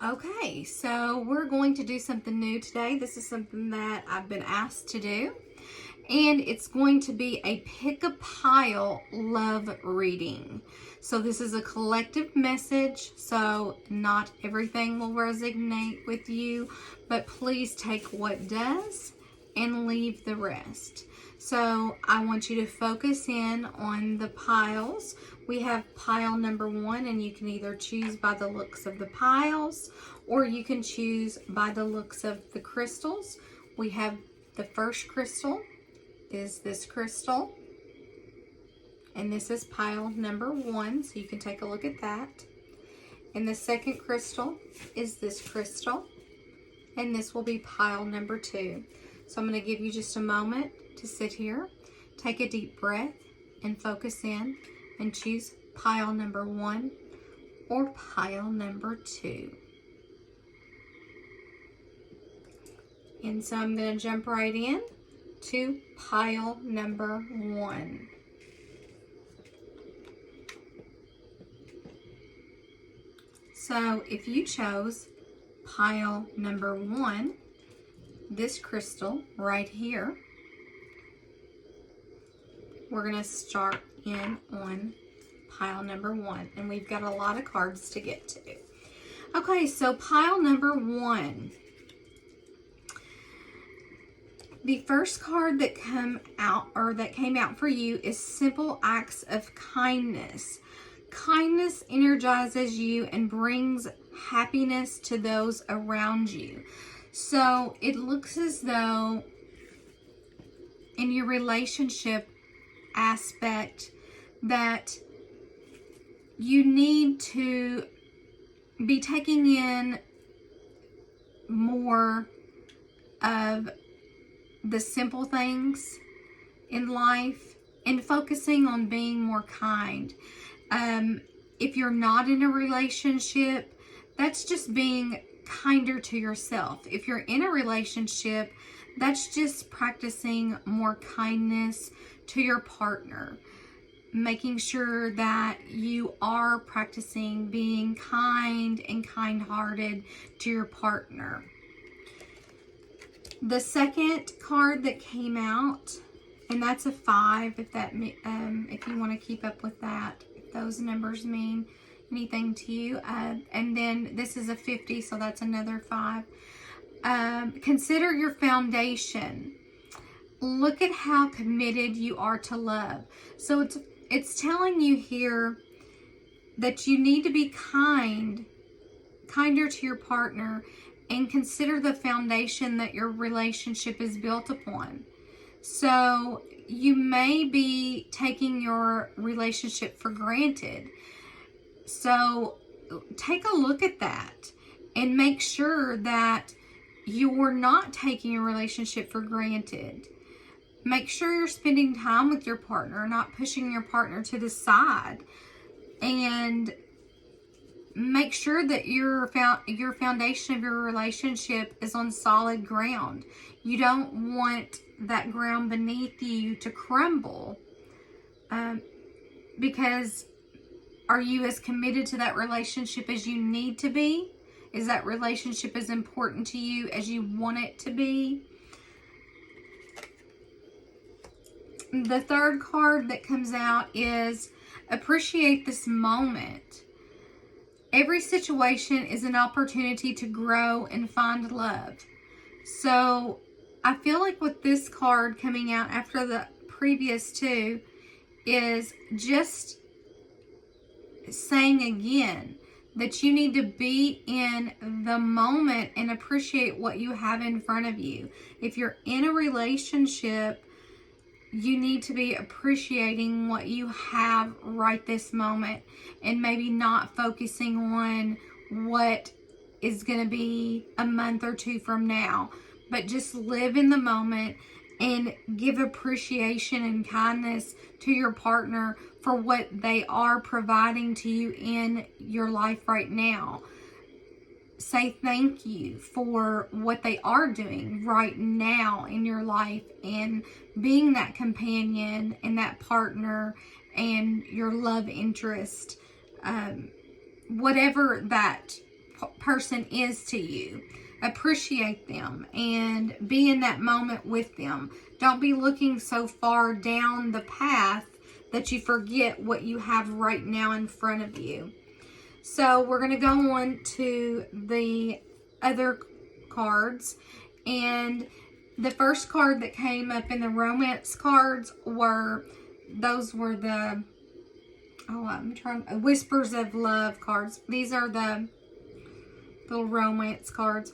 Okay, so we're going to do something new today. This is something that I've been asked to do, and it's going to be a pick a pile love reading. So this is a collective message, so not everything will resonate with you, but please take what does and leave the rest. So I want you to focus in on the piles. We have pile number 1, and you can either choose by the looks of the piles or you can choose by the looks of the crystals. We have the first crystal is this crystal, and this is pile number 1, so you can take a look at that. And the second crystal is this crystal, and this will be pile number 2. So I'm going to give you just a moment to sit here, take a deep breath, and focus in and choose pile number 1 or pile number 2. And so I'm going to jump right in to pile number 1. So if you chose pile number 1, this crystal right here, we're going to start in on pile number 1, and we've got a lot of cards to get to. Okay, so pile number 1. The first card that came out for you is simple acts of kindness. Kindness energizes you and brings happiness to those around you. So it looks as though in your relationship aspect that you need to be taking in more of the simple things in life and focusing on being more kind. If you're not in a relationship, that's just being kinder to yourself. If you're in a relationship, that's just practicing more kindness to your partner, making sure that you are practicing being kind and kind-hearted to your partner. The second card that came out, and that's a 5, if you want to keep up with that, if those numbers mean anything to you. And then this is a 50, so that's another 5. Consider your foundation. Look at how committed you are to love. So it's telling you here that you need to be kinder to your partner, and consider the foundation that your relationship is built upon. So you may be taking your relationship for granted. So take a look at that and make sure that you're not taking your relationship for granted. Make sure you're spending time with your partner, not pushing your partner to the side. And make sure that your foundation of your relationship is on solid ground. You don't want that ground beneath you to crumble, because are you as committed to that relationship as you need to be? Is that relationship as important to you as you want it to be? The third card that comes out is appreciate this moment. Every situation is an opportunity to grow and find love. So I feel like with this card coming out after the previous 2 is just saying again that you need to be in the moment and appreciate what you have in front of you. If you're in a relationship, you need to be appreciating what you have right this moment, and maybe not focusing on what is going to be a month or 2 from now, but just live in the moment and give appreciation and kindness to your partner for what they are providing to you in your life right now. Say thank you for what they are doing right now in your life, and being that companion and that partner and your love interest, whatever that person is to you. Appreciate them and be in that moment with them. Don't be looking so far down the path that you forget what you have right now in front of you. So we're going to go on to the other cards. And the first card that came up in the romance cards were the Whispers of Love cards. These are the little romance cards.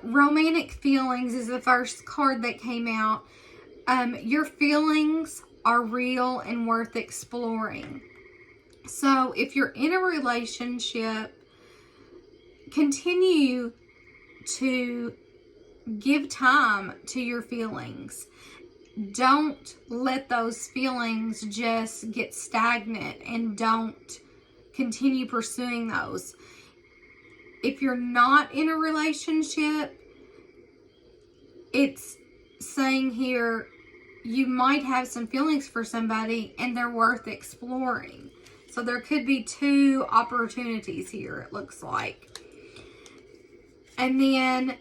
Romantic Feelings is the first card that came out. Your feelings are real and worth exploring. So if you're in a relationship, continue to give time to your feelings. Don't let those feelings just get stagnant, and don't continue pursuing those. If you're not in a relationship, it's saying here you might have some feelings for somebody and they're worth exploring. So there could be two opportunities here, it looks like. And then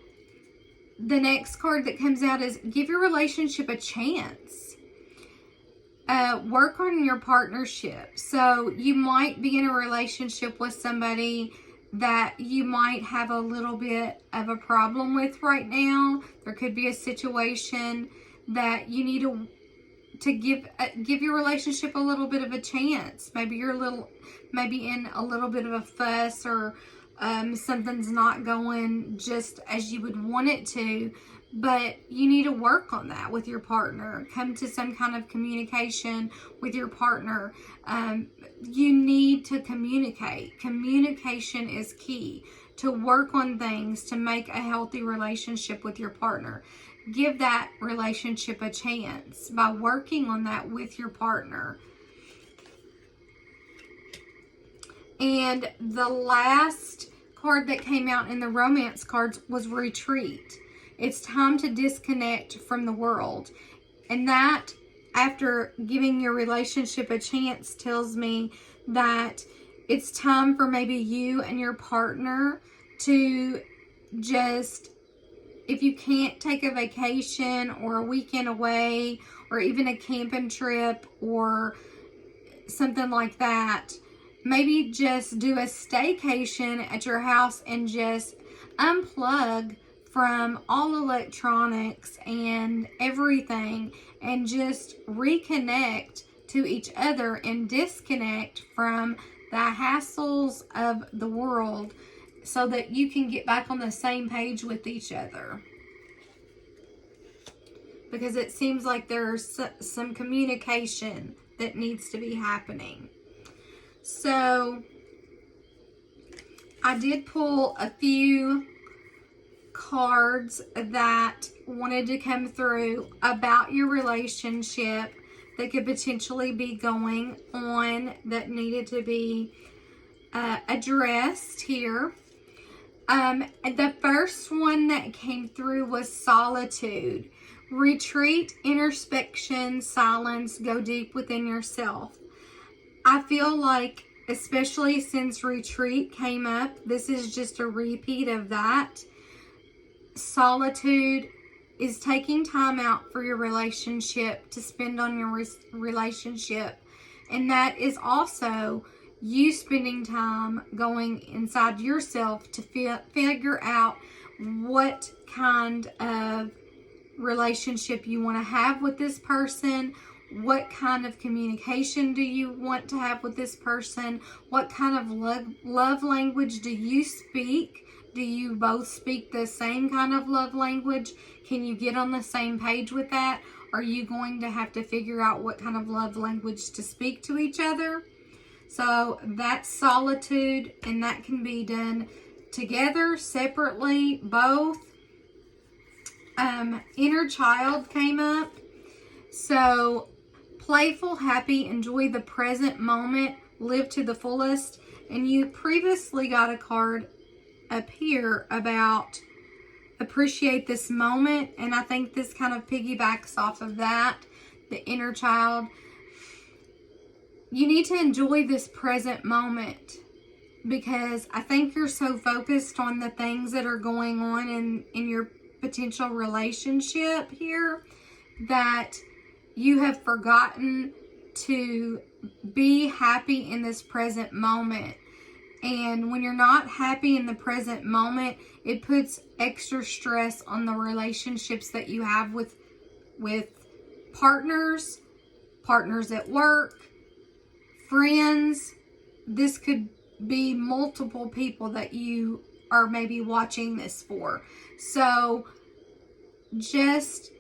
the next card that comes out is give your relationship a chance. Work on your partnership. So you might be in a relationship with somebody that you might have a little bit of a problem with right now. There could be a situation that you need to give your relationship a little bit of a chance. Maybe you're in a little bit of a fuss, or something's not going just as you would want it to, but you need to work on that with your partner. Come to some kind of communication with your partner. You need to communicate. Communication is key to work on things to make a healthy relationship with your partner. Give that relationship a chance by working on that with your partner. And the last card that came out in the romance cards was Retreat. It's time to disconnect from the world. And that, after giving your relationship a chance, tells me that it's time for maybe you and your partner to just, if you can't take a vacation or a weekend away or even a camping trip or something like that, maybe just do a staycation at your house and just unplug from all electronics and everything, and just reconnect to each other and disconnect from the hassles of the world so that you can get back on the same page with each other. Because it seems like there's some communication that needs to be happening. So I did pull a few cards that wanted to come through about your relationship that could potentially be going on, that needed to be addressed here. The first one that came through was Solitude. Retreat, introspection, silence, go deep within yourself. I feel like, especially since Retreat came up, this is just a repeat of that. Solitude is taking time out for your relationship to spend on your relationship. And that is also you spending time going inside yourself to figure out what kind of relationship you want to have with this person. What kind of communication do you want to have with this person? What kind of love language do you speak? Do you both speak the same kind of love language? Can you get on the same page with that? Are you going to have to figure out what kind of love language to speak to each other? So that's Solitude, and that can be done together, separately, both. Inner Child came up. So playful, happy, enjoy the present moment, live to the fullest. And you previously got a card up here about appreciate this moment, and I think this kind of piggybacks off of that, the inner child. You need to enjoy this present moment. because I think you're so focused on the things that are going on in your potential relationship here that you have forgotten to be happy in this present moment. And when you're not happy in the present moment, it puts extra stress on the relationships that you have with partners at work, friends. This could be multiple people that you are maybe watching this for. So just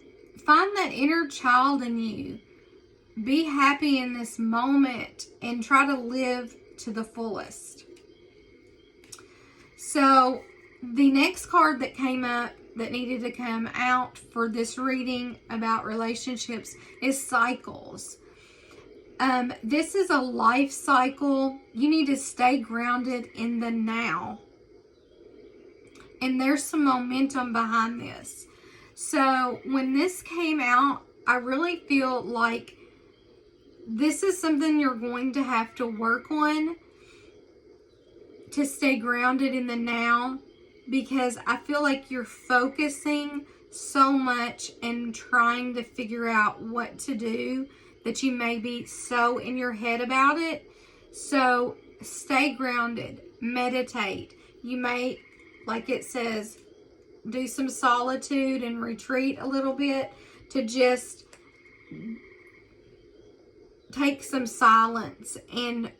find that inner child in you. Be happy in this moment and try to live to the fullest. So the next card that came up that needed to come out for this reading about relationships is cycles. This is a life cycle. You need to stay grounded in the now. And there's some momentum behind this. So when this came out, I really feel like this is something you're going to have to work on to stay grounded in the now, because I feel like you're focusing so much and trying to figure out what to do that you may be so in your head about it. So stay grounded, meditate. You may, like it says, do some solitude and retreat a little bit to just take some silence and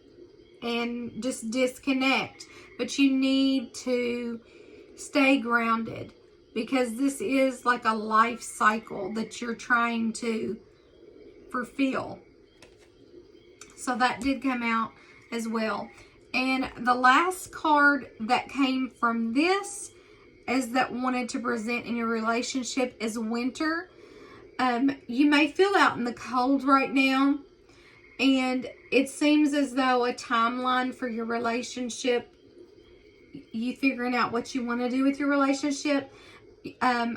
just disconnect. But you need to stay grounded, because this is like a life cycle that you're trying to fulfill. So that did come out as well. And the last card that came from this is that wanted to present in your relationship is winter. You may feel out in the cold right now, and it seems as though a timeline for your relationship, you figuring out what you want to do with your relationship,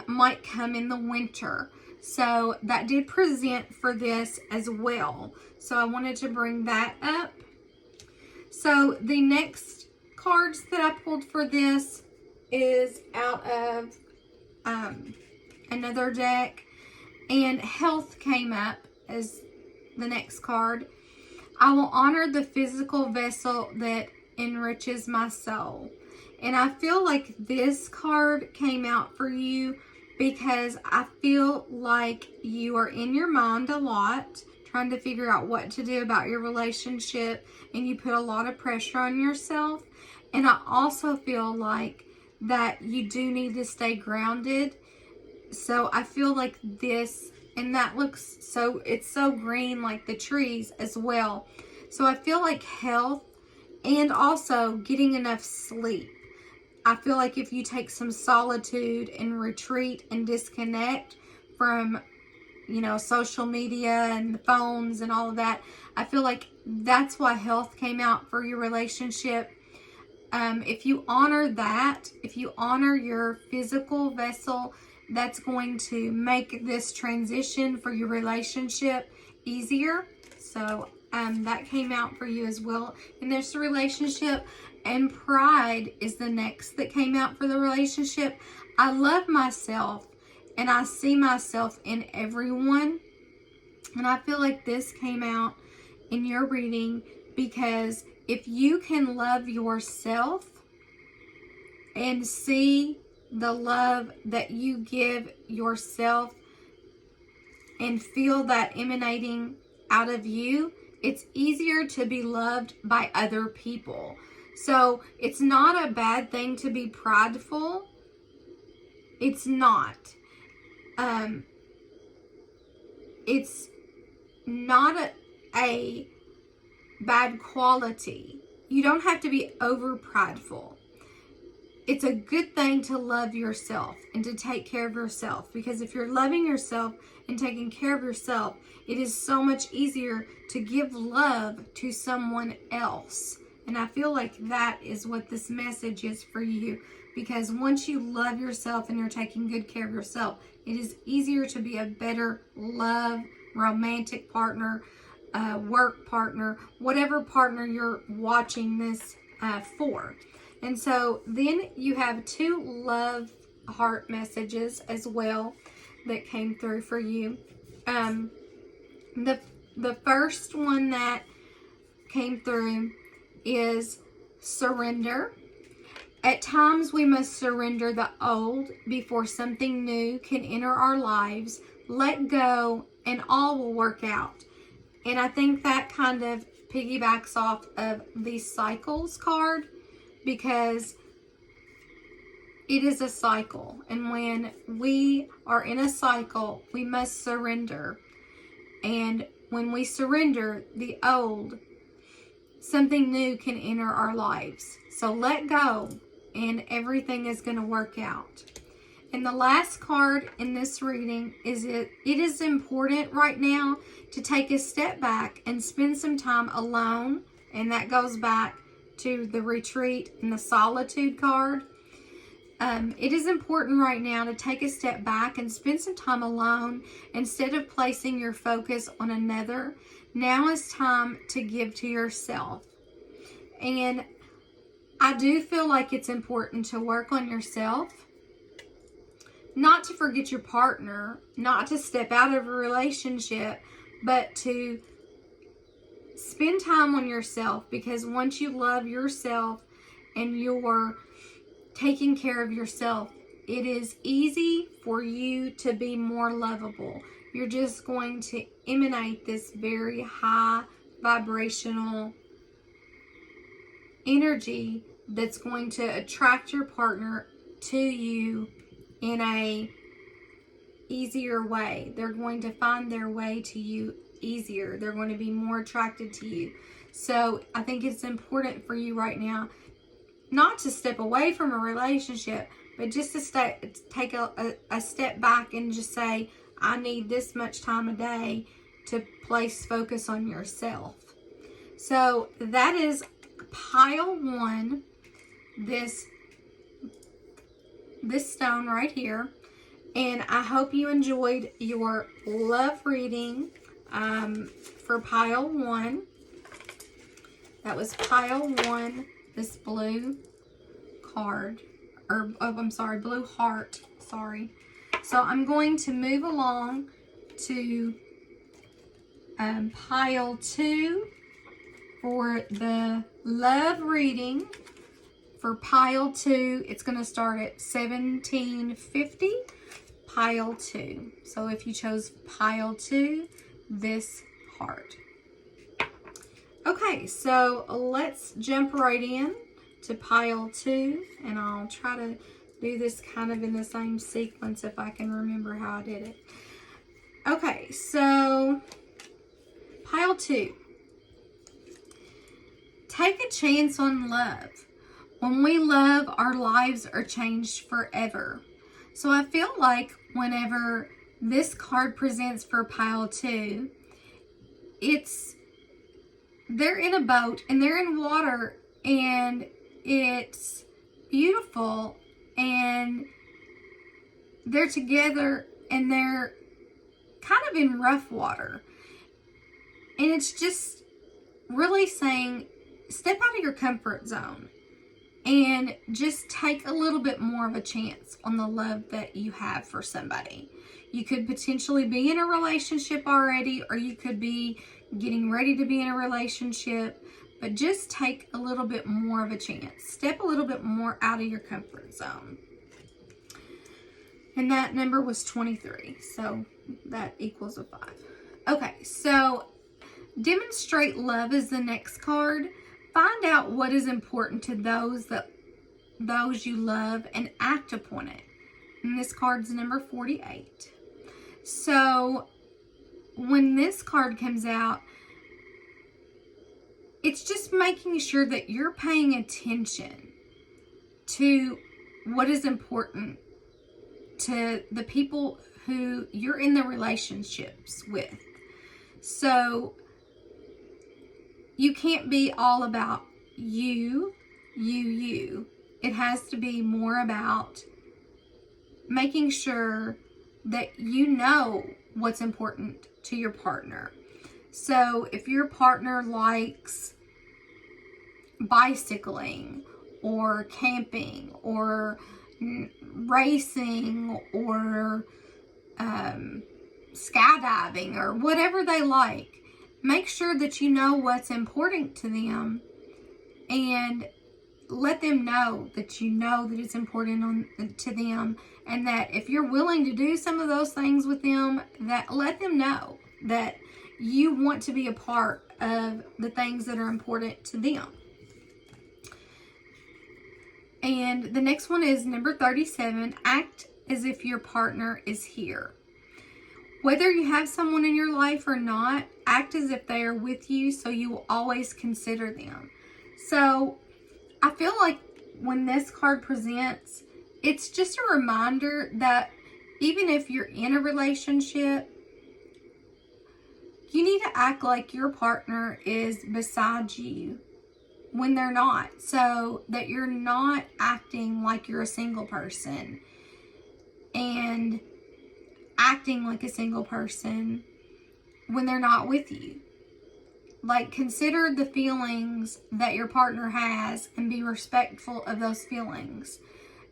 might come in the winter. So that did present for this as well. So I wanted to bring that up. So the next cards that I pulled for this is out of another deck, and health came up as the next card. I will honor the physical vessel that enriches my soul. And I feel like this card came out for you because I feel like you are in your mind a lot, trying to figure out what to do about your relationship, and you put a lot of pressure on yourself. And I also feel like that you do need to stay grounded. So I feel like this, and that looks so, it's so green like the trees as well. So I feel like health and also getting enough sleep. I feel like if you take some solitude and retreat and disconnect from, social media and the phones and all of that, I feel like that's why health came out for your relationship. If you honor that, if you honor your physical vessel, that's going to make this transition for your relationship easier. So that came out for you as well in this relationship. And pride is the next that came out for the relationship. I love myself and I see myself in everyone. And I feel like this came out in your reading because if you can love yourself and see the love that you give yourself and feel that emanating out of you, it's easier to be loved by other people. So it's not a bad thing to be prideful. It's not. It's not a bad quality. You don't have to be over prideful. It's a good thing to love yourself and to take care of yourself, because if you're loving yourself and taking care of yourself, it is so much easier to give love to someone else. And I feel like that is what this message is for you, because once you love yourself and you're taking good care of yourself, it is easier to be a better love, romantic partner, work partner, whatever partner you're watching this 4. And so then you have 2 love heart messages as well that came through for you. The first one that came through is surrender. At times we must surrender the old before something new can enter our lives. Let go and all will work out. And I think that kind of piggybacks off of the cycles card, because it is a cycle. And when we are in a cycle, we must surrender. And when we surrender the old, something new can enter our lives. So let go and everything is going to work out. And the last card in this reading is it is important right now to take a step back and spend some time alone. And that goes back to the retreat and the solitude card. It is important right now to take a step back and spend some time alone instead of placing your focus on another. Now is time to give to yourself. And I do feel like it's important to work on yourself. Not to forget your partner, not to step out of a relationship, but to spend time on yourself, because once you love yourself and you're taking care of yourself, it is easy for you to be more lovable. You're just going to emanate this very high vibrational energy that's going to attract your partner to you in a easier way. They're going to find their way to you easier. They're going to be more attracted to you. So I think it's important for you right now not to step away from a relationship, but just to take a step back and just say, I need this much time a day to place focus on yourself. So that is pile 1, this stone right here. And I hope you enjoyed your love reading for pile 1. That was pile 1, this blue card, or I'm sorry, blue heart, sorry. So I'm going to move along to pile 2 for the love reading. For pile 2, it's going to start at 1750, pile 2. So if you chose pile 2, this heart. Okay, so let's jump right in to pile 2, and I'll try to do this kind of in the same sequence if I can remember how I did it. Okay, so pile 2. Take a chance on love. When we love, our lives are changed forever. So I feel like whenever this card presents for pile 2, they're in a boat and they're in water and it's beautiful and they're together and they're kind of in rough water. And it's just really saying, step out of your comfort zone and just take a little bit more of a chance on the love that you have for somebody. You could potentially be in a relationship already, or you could be getting ready to be in a relationship, but just take a little bit more of a chance. Step a little bit more out of your comfort zone. And that number was 23, so that equals a 5. Okay, so demonstrate love is the next card. Find out what is important to those you love and act upon it. And this card's number 48. So when this card comes out, it's just making sure that you're paying attention to what is important to the people who you're in the relationships with. So you can't be all about you. It has to be more about making sure that you know what's important to your partner. So if your partner likes bicycling or camping or racing or skydiving or whatever they like. Make sure that you know what's important to them and let them know that you know that it's important to them, and that if you're willing to do some of those things with them, that let them know that you want to be a part of the things that are important to them. And the next one is number 37, act as if your partner is here. Whether you have someone in your life or not, act as if they are with you, so you will always consider them. So I feel like when this card presents, it's just a reminder that even if you're in a relationship, you need to act like your partner is beside you when they're not, so that you're not acting like you're a single person and acting like a single person when they're not with you. Like, consider the feelings that your partner has and be respectful of those feelings.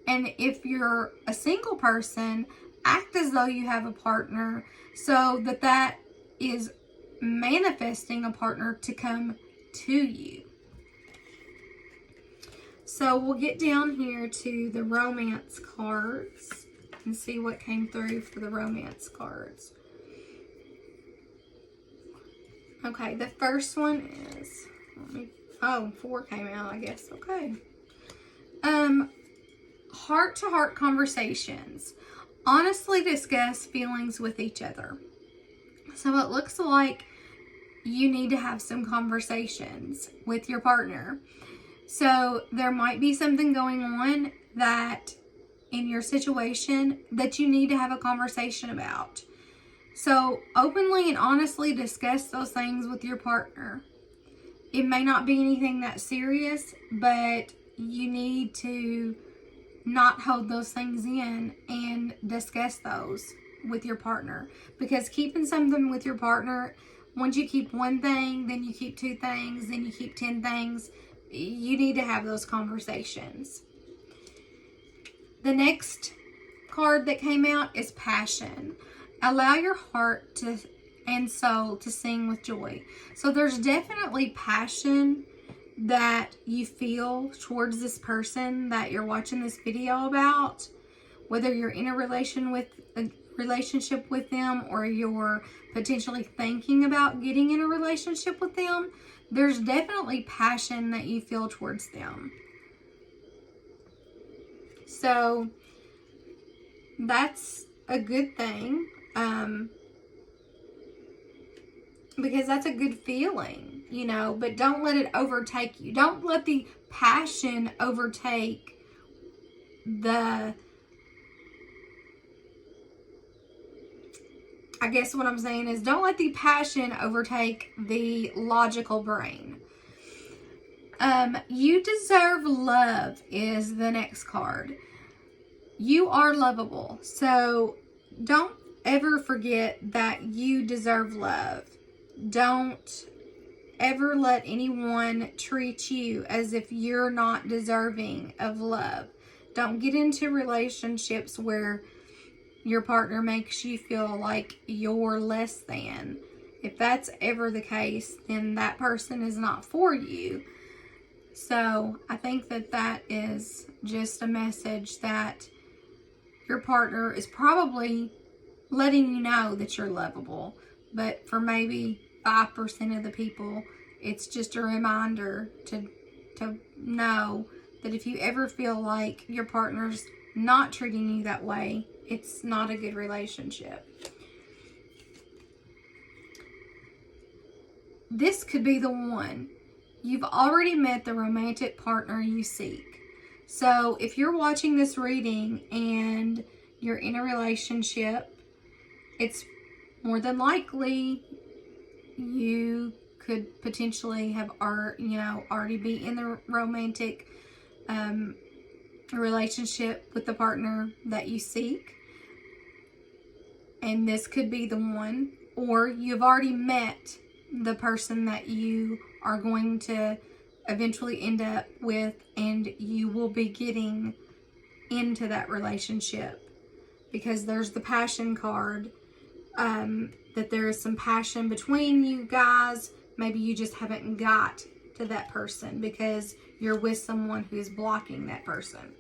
And if you're a single person, act as though you have a partner, so that that is manifesting a partner to come to you. So we'll get down here to the romance cards and see what came through for the romance cards. Okay, the first one is, 4 came out, I guess. Okay. Heart-to-heart conversations. Honestly discuss feelings with each other. So it looks like you need to have some conversations with your partner. So there might be something going on that in your situation that you need to have a conversation about. So openly and honestly discuss those things with your partner. It may not be anything that serious, but you need to not hold those things in and discuss those with your partner. Because keeping something with your partner, once you keep one thing, then you keep 2 things, then you keep 10 things, you need to have those conversations. The next card that came out is passion. Allow your heart and soul to sing with joy. So there's definitely passion that you feel towards this person that you're watching this video about, whether you're in a relationship with them or you're potentially thinking about getting in a relationship with them. There's definitely passion that you feel towards them. So that's a good thing, because that's a good feeling, but don't let it overtake you. Don't let the passion overtake I guess what I'm saying is, don't let the passion overtake the logical brain. You deserve love is the next card. You are lovable. So don't ever forget that you deserve love. Don't ever let anyone treat you as if you're not deserving of love. Don't get into relationships where your partner makes you feel like you're less than. If that's ever the case, then that person is not for you. So I think that is just a message that your partner is probably letting you know that you're lovable. But for maybe 5% of the people, it's just a reminder to know that if you ever feel like your partner's not treating you that way, it's not a good relationship. This could be the one. You've already met the romantic partner you seek. So if you're watching this reading and you're in a relationship, it's more than likely you could potentially have already be in the romantic relationship with the partner that you seek. And this could be the one. Or you've already met the person that you are going to eventually end up with, and you will be getting into that relationship, because there's the passion card, that there is some passion between you guys. Maybe you just haven't got to that person because you're with someone who's blocking that person.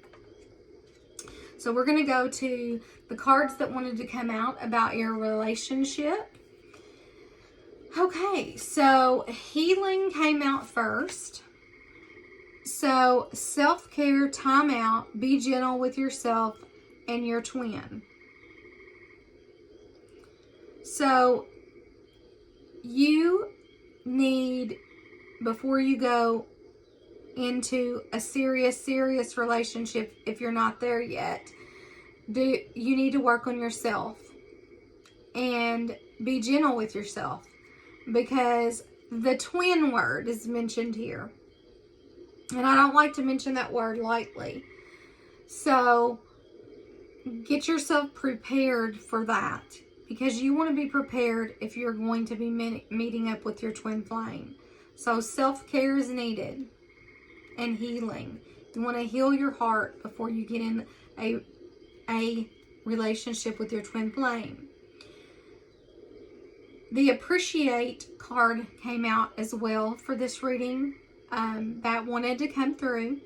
So we're going to go to the cards that wanted to come out about your relationship. Okay, so healing came out first. So self-care, time out, be gentle with yourself and your twin. So you need, before you go into a serious relationship, if you're not there yet, you need to work on yourself and be gentle with yourself, because the twin word is mentioned here, and I don't like to mention that word lightly. So get yourself prepared for that, because you want to be prepared if you're going to be meeting up with your twin flame. So self-care is needed, and healing. You want to heal your heart before you get in a relationship with your twin flame. The appreciate card came out as well for this reading. That wanted to come through.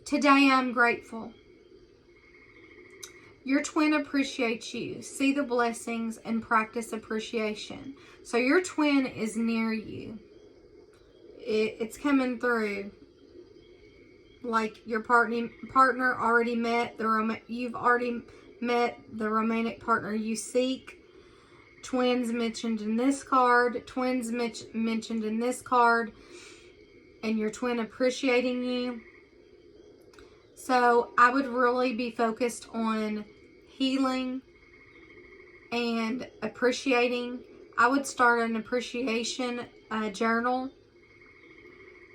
Today I'm grateful. Your twin appreciates you. See the blessings and practice appreciation. So your twin is near you. It's coming through. Like your partner already met you've already met the romantic partner you seek. Twins mentioned in this card. Twins mentioned in this card. And your twin appreciating you. So I would really be focused on healing and appreciating. I would start an appreciation journal,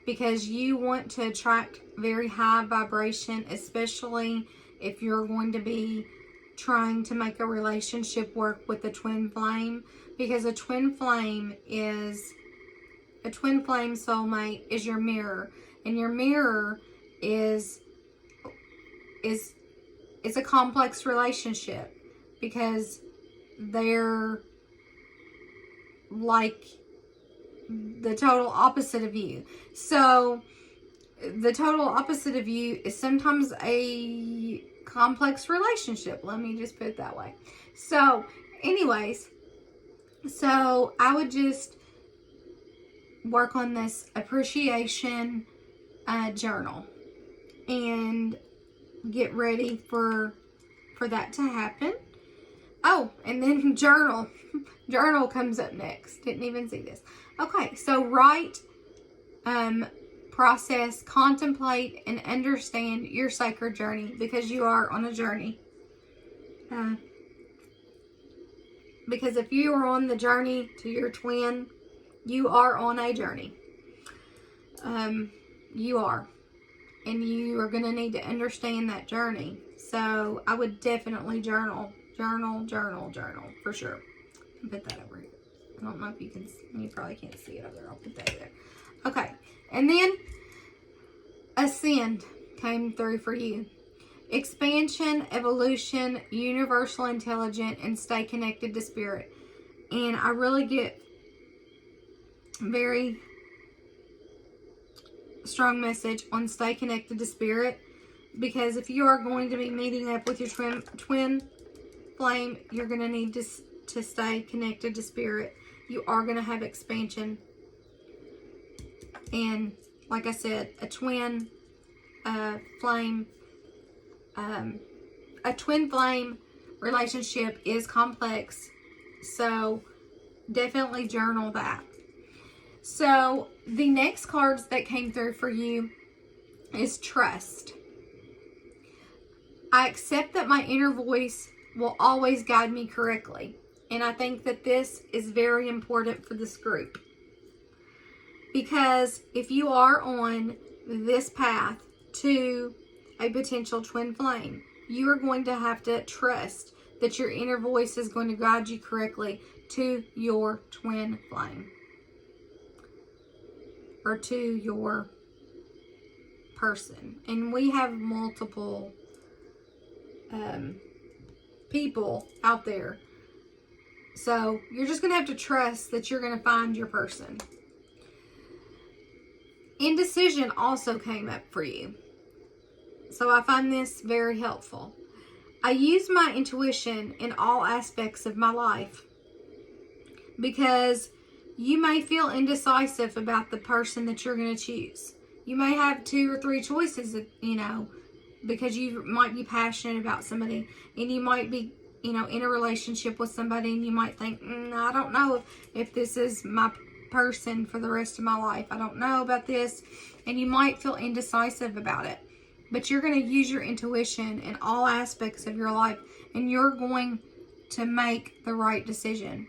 because you want to attract very high vibration, especially if you're going to be trying to make a relationship work with a twin flame, because a twin flame soulmate is your mirror, and your mirror is a complex relationship, because they're like the total opposite of you. So the total opposite of you is sometimes a complex relationship. Let me just put it that way. So anyways, so I would just work on this appreciation journal and get ready for that to happen. Oh, and then journal. Journal comes up next. Didn't even see this. Okay, so write, process, contemplate, and understand your sacred journey, because you are on a journey. Because if you are on the journey to your twin, you are on a journey. You are. And you are going to need to understand that journey. So I would definitely journal, for sure. Put that over here. I don't know if you can, you probably can't see it over there. I'll put that there. Okay. And then ascend came through for you. Expansion, evolution, universal intelligent, and stay connected to spirit. And I really get very strong message on stay connected to spirit, because if you are going to be meeting up with your twin flame, you're going to need to stay connected to spirit. You are going to have expansion, and like I said, a twin flame relationship is complex, so definitely journal that. So the next cards that came through for you is trust. I accept that my inner voice will always guide me correctly. And I think that this is very important for this group. Because if you are on this path to a potential twin flame, you are going to have to trust that your inner voice is going to guide you correctly to your twin flame. Or to your person. And we have multiple people out there. So you're just going to have to trust that you're going to find your person. Indecision also came up for you. So I find this very helpful. I use my intuition in all aspects of my life, because you may feel indecisive about the person that you're going to choose. You may have 2 or 3 choices, because you might be passionate about somebody, and you might be, in a relationship with somebody, and you might think, I don't know if this is my person for the rest of my life. I don't know about this. And you might feel indecisive about it. But you're going to use your intuition in all aspects of your life, and you're going to make the right decision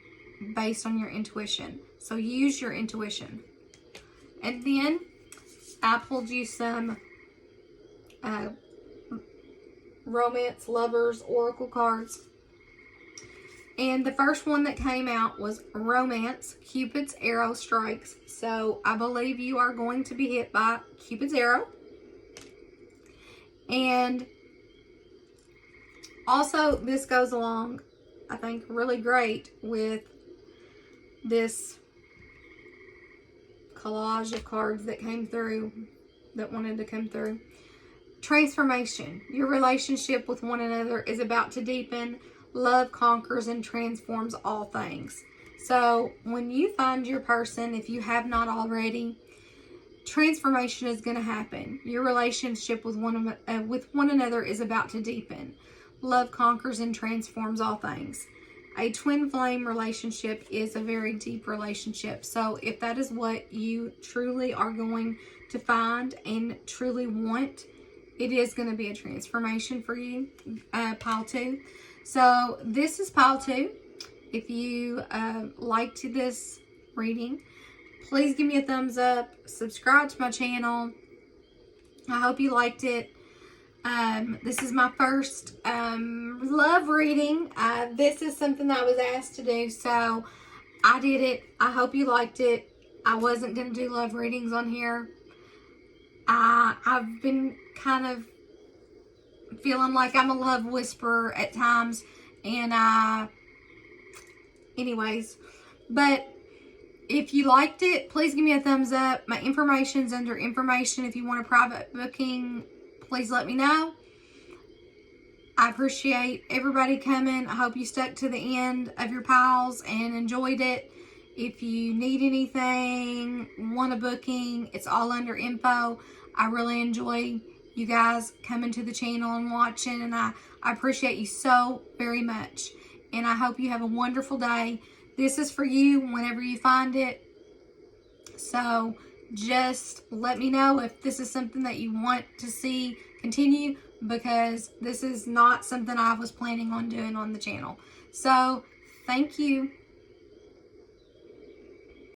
based on your intuition. So use your intuition. And then I pulled you some romance lovers oracle cards. And the first one that came out was Romance, Cupid's Arrow Strikes. So I believe you are going to be hit by Cupid's arrow. And also, this goes along, I think, really great with this collage of cards that came through, that wanted to come through. Transformation. Your relationship with one another is about to deepen. Love conquers and transforms all things. So when you find your person, if you have not already, transformation is going to happen. Your relationship with one another is about to deepen. Love conquers and transforms all things. A twin flame relationship is a very deep relationship. So if that is what you truly are going to find and truly want, it is going to be a transformation for you, pile 2. So this is pile 2. If you liked this reading, please give me a thumbs up. Subscribe to my channel. I hope you liked it. This is my first love reading. This is something that I was asked to do, so I did it. I hope you liked it. I wasn't going to do love readings on here. I've been kind of feeling like I'm a love whisperer at times, and anyways, but if you liked it, please give me a thumbs up. My information's under information. If you want a private booking, please let me know. I appreciate everybody coming. I hope you stuck to the end of your piles and enjoyed it. If you need anything, want a booking, it's all under info. I really enjoy you guys coming to the channel and watching, and I appreciate you so very much. And I hope you have a wonderful day. This is for you whenever you find it. So just let me know if this is something that you want to see continue, because this is not something I was planning on doing on the channel. So thank you.